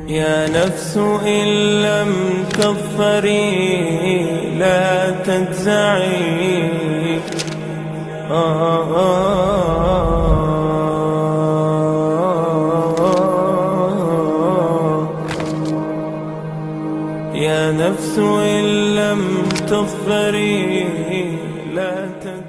يا نفس إن لم تظفري لا تجزعي. يا نفس إن لم تظفري لا تجزعي.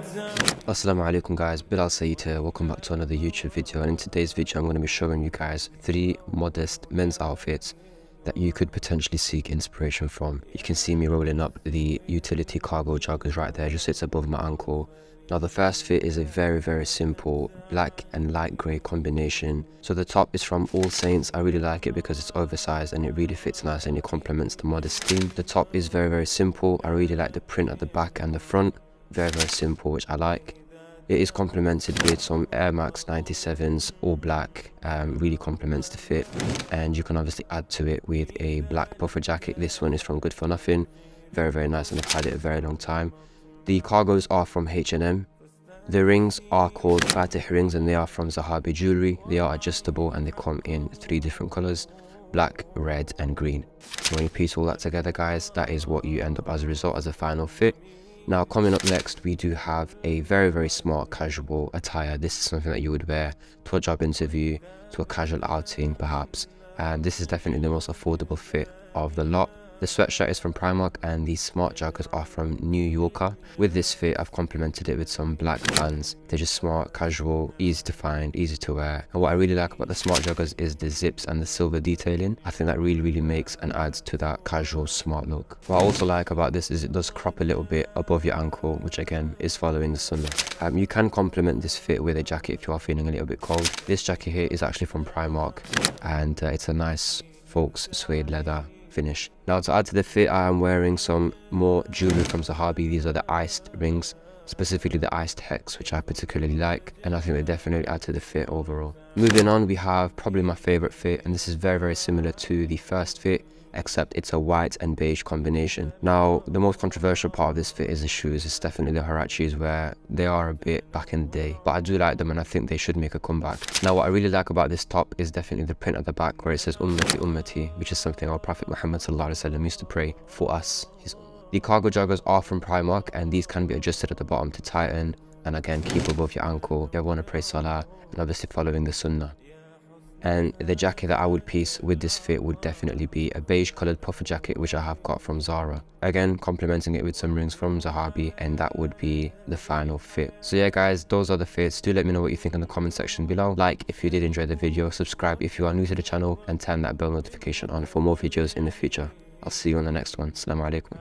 Assalamu alaikum guys, Bilal Sayeed here. Welcome back to another YouTube video, and in today's video I'm going to be showing you guys 3 modest men's outfits that you could potentially seek inspiration from. You can see me rolling up the utility cargo joggers right there, just sits above my ankle. Now the first fit is a very simple black and light grey combination. So the top is from All Saints. I really like it because it's oversized and it really fits nice and it complements the modest theme. The top is very simple. I really like the print at the back and the front. Very simple, which I like. It is complemented with some Air Max 97s, all black. Really complements the fit, and you can obviously add to it with a black puffer jacket. This one is from Good For Nothing. Very nice, and I've had it a very long time. The cargos are from H&M. The rings are called Fatih rings, and they are from Zahabi Jewelry. They are adjustable and they come in 3 different colors: black, red and green. When you piece all that together guys, that is what you end up as a result as a final fit. Now coming up next, we do have a very smart casual attire. This is something that you would wear to a job interview, to a casual outing perhaps, and this is definitely the most affordable fit of the lot. The sweatshirt is from Primark and these smart joggers are from New Yorker. With this fit I've complemented it with some black bands. They're just smart, casual, easy to find, easy to wear. And what I really like about the smart joggers is the zips and the silver detailing. I think that really makes and adds to that casual smart look. What I also like about this is it does crop a little bit above your ankle, which again is following the sunnah. You can complement this fit with a jacket if you are feeling a little bit cold. This jacket here is actually from Primark and it's a nice Folks suede leather finish. Now to add to the fit, I am wearing some more jewelry from Zahabi. These are the iced rings, specifically the iced hex, which I particularly like, and I think they definitely add to the fit overall. Moving on, we have probably my favorite fit, and this is very similar to the first fit, except it's a white and beige combination. Now the most controversial part of this fit is the shoes. It's definitely the Huaraches, where they are a bit back in the day, but I do like them and I think they should make a comeback. Now what I really like about this top is definitely the print at the back where it says Ummati Ummati, which is something our Prophet Muhammad ﷺ used to pray for us. The cargo joggers are from Primark and these can be adjusted at the bottom to tighten and again keep above your ankle if you want to pray salah and obviously following the sunnah. And the jacket that I would piece with this fit would definitely be a beige coloured puffer jacket, which I have got from Zara. Again, complementing it with some rings from Zahabi, and that would be the final fit. So yeah guys, those are the fits. Do let me know what you think in the comment section below. Like if you did enjoy the video, subscribe if you are new to the channel, and turn that bell notification on for more videos in the future. I'll see you on the next one. Assalamu alaikum.